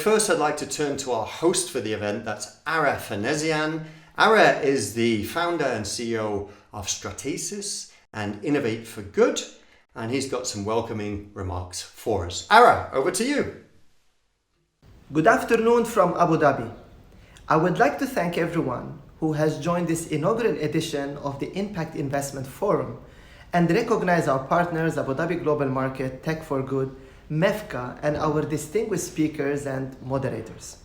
first I'd like to turn to our host for the event, that's Ara Fernezian. Ara is the founder and CEO of Stratesis and Innovate for Good, and he's got some welcoming remarks for us. Ara, over to you. Good afternoon from Abu Dhabi. I would like to thank everyone who has joined this inaugural edition of the Impact Investment Forum and recognize our partners, Abu Dhabi Global Market, Tech for Good, MEFCA, and our distinguished speakers and moderators.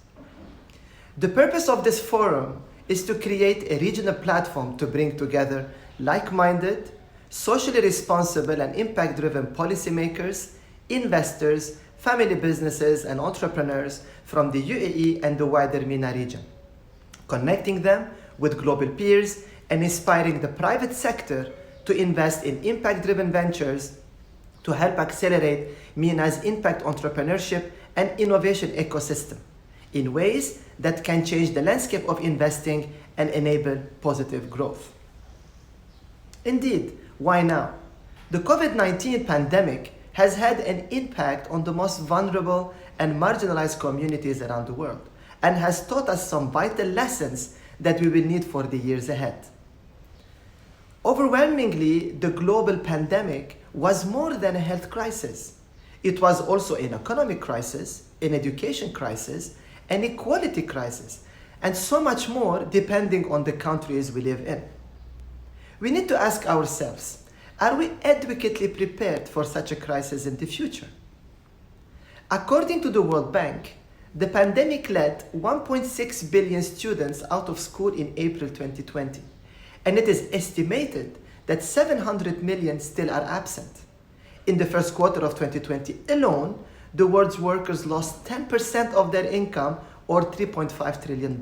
The purpose of this forum is to create a regional platform to bring together like-minded, socially responsible and impact-driven policymakers, investors, family businesses and entrepreneurs from the UAE and the wider MENA region, connecting them with global peers and inspiring the private sector to invest in impact-driven ventures to help accelerate MENA's impact entrepreneurship and innovation ecosystem in ways that can change the landscape of investing and enable positive growth. Indeed, why now? The COVID-19 pandemic has had an impact on the most vulnerable and marginalized communities around the world and has taught us some vital lessons that we will need for the years ahead. Overwhelmingly, the global pandemic was more than a health crisis. It was also an economic crisis, an education crisis, an equality crisis, and so much more depending on the countries we live in. We need to ask ourselves, are we adequately prepared for such a crisis in the future? According to the World Bank, the pandemic led 1.6 billion students out of school in April 2020, and it is estimated that 700 million still are absent. In the first quarter of 2020 alone, the world's workers lost 10% of their income, or $3.5 trillion.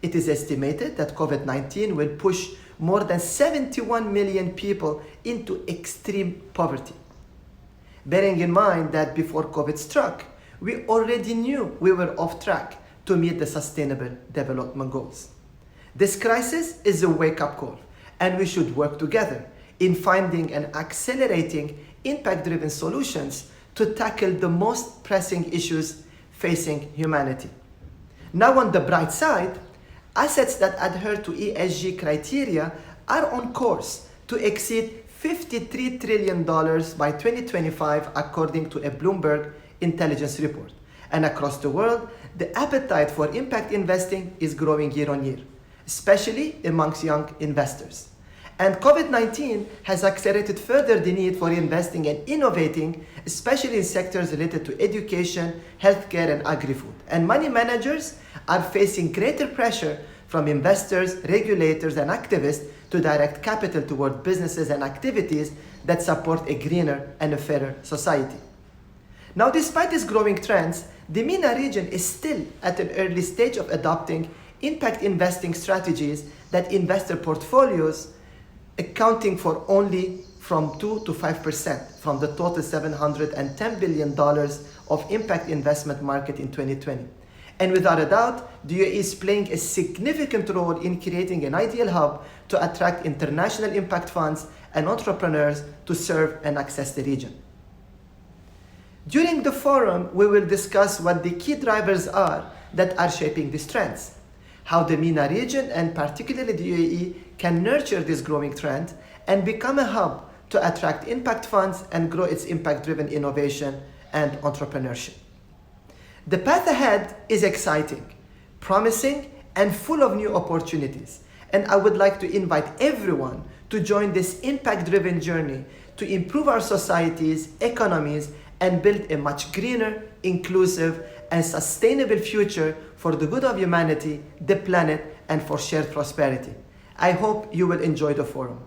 It is estimated that COVID-19 will push more than 71 million people into extreme poverty. Bearing in mind that before COVID struck, we already knew we were off track to meet the Sustainable Development Goals. This crisis is a wake-up call, and we should work together in finding and accelerating impact-driven solutions to tackle the most pressing issues facing humanity. Now, on the bright side, assets that adhere to ESG criteria are on course to exceed $53 trillion by 2025, according to a Bloomberg intelligence report. And across the world, the appetite for impact investing is growing year on year, especially amongst young investors. And COVID-19 has accelerated further the need for investing and innovating, especially in sectors related to education, healthcare, and agri-food. And money managers are facing greater pressure from investors, regulators, and activists to direct capital toward businesses and activities that support a greener and a fairer society. Now, despite these growing trends, the MENA region is still at an early stage of adopting impact investing strategies that investor portfolios accounting for only from 2 to 5% from the total $710 billion of impact investment market in 2020. And without a doubt, the UAE is playing a significant role in creating an ideal hub to attract international impact funds and entrepreneurs to serve and access the region. During the forum, we will discuss what the key drivers are that are shaping these trends, how the MENA region and particularly the UAE can nurture this growing trend and become a hub to attract impact funds and grow its impact-driven innovation and entrepreneurship. The path ahead is exciting, promising, and full of new opportunities. And I would like to invite everyone to join this impact-driven journey to improve our societies, economies, and build a much greener, inclusive, and sustainable future for the good of humanity, the planet, and for shared prosperity. I hope you will enjoy the forum.